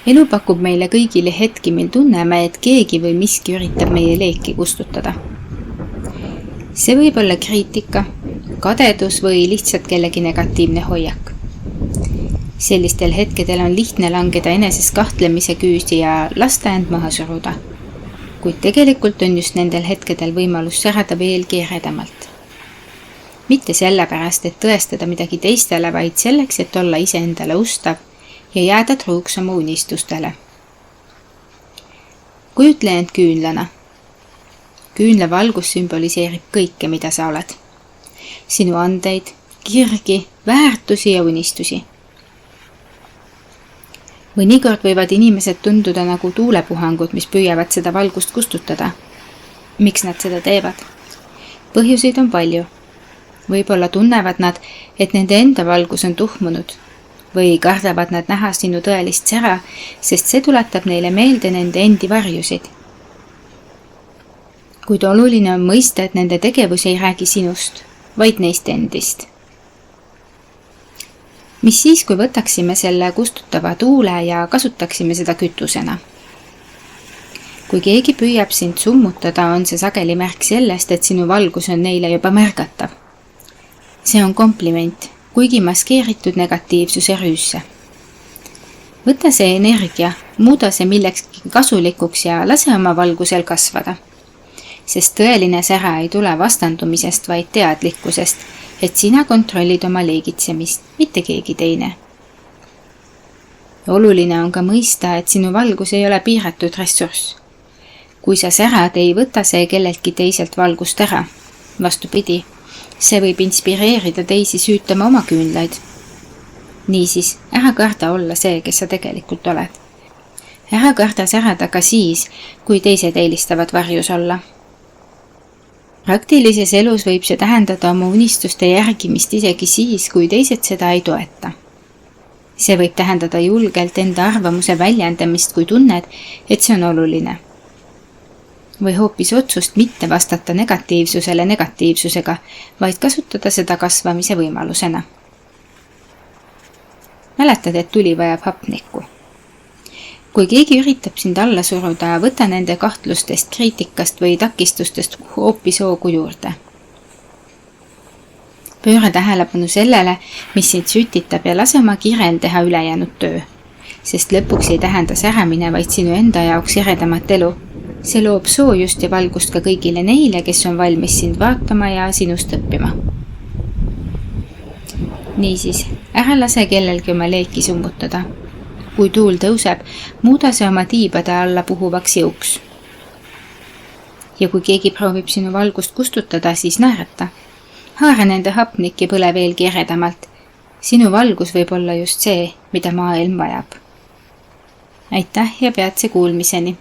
Elu pakub meile kõigile hetki, mil tunneme, et keegi või miski üritab meie leeki kustutada. See võib olla kriitika, kadedus või lihtsalt kellegi negatiivne hoiak. Sellistel hetkedel on lihtne langeda eneses kahtlemise küüsi ja lasta end maha suruda. Kuid tegelikult on just nendel hetkedel võimalus särada veelgi eredamalt. Mitte sellepärast, et tõestada midagi teistele, vaid selleks, et olla iseendale ustav ja jääda truuks oma unistustele. Kujutle end küünlana. Küünla valgus sümboliseerib kõike, mida sa oled. Sinu andeid, kirgi, väärtusi ja unistusi. Mõnikord võivad inimesed tunduda nagu tuulepuhangud, mis püüavad seda valgust kustutada. Miks nad seda teevad? Põhjuseid on palju. Võib-olla tunnevad nad, et nende enda valgus on tuhmunud või kardavad nad näha sinu tõelist sära, sest see tuletab neile meelde nende endi varjusid. Kuid oluline on mõista, et nende tegevus ei räägi sinust, vaid neist endist. Mis siis, kui võtaksime selle kustutava tuule ja kasutaksime seda kütusena? Kui keegi püüab sind summutada, on see sageli märk sellest, et sinu valgus on neile juba märgatav. See on kompliment, kuigi maskeeritud negatiivsuse rüüsse. Võta see energia, muuda see millekski kasulikuks ja lase oma valgusel kasvada. Sest tõeline sära ei tule vastandumisest, vaid teadlikkusest, et sina kontrollid oma leegitsemist, mitte keegi teine. Oluline on ka mõista, et sinu valgus ei ole piiratud ressurss. Kui sa särad, ei võta see kelleltki teiselt valgust ära. Vastupidi, see võib inspireerida teisi süütama oma küünlaid. Niisiis, ära karda olla see, kes sa tegelikult oled. Ära karda särada ka siis, kui teised eelistavad varjus olla. Praktilises elus võib see tähendada oma unistuste järgimist isegi siis, kui teised seda ei toeta. See võib tähendada julgelt enda arvamuse väljendamist, kui tunned, et see on oluline. Või hoopis otsust mitte vastata negatiivsusele negatiivsusega, vaid kasutada seda kasvamise võimalusena. Mäletad, et tuli vajab hapnikku. Kui keegi üritab sind alla suruda, võta nende kahtlustest, kriitikast või takistustest hoopis hoogu juurde. Pööra tähelepanu sellele, mis sind sütitab ja lase oma kirel teha ülejäänud töö, sest lõpuks ei tähenda säramine, vaid sinu enda jaoks eredamat elu. See loob soojust ja valgust ka kõigile neile, kes on valmis sind vaatama ja sinust õppima. Niisiis, ära lase kellelgi oma leeki summutada. Kui tuul tõuseb, muuda see oma tiibade alla puhuvaks jõuks. Ja kui keegi proovib sinu valgust kustutada, siis naerata. Haara nende hapnik ja põle veelgi eredamalt. Sinu valgus võib olla just see, mida maailm vajab. Aitäh ja peatse kuulmiseni!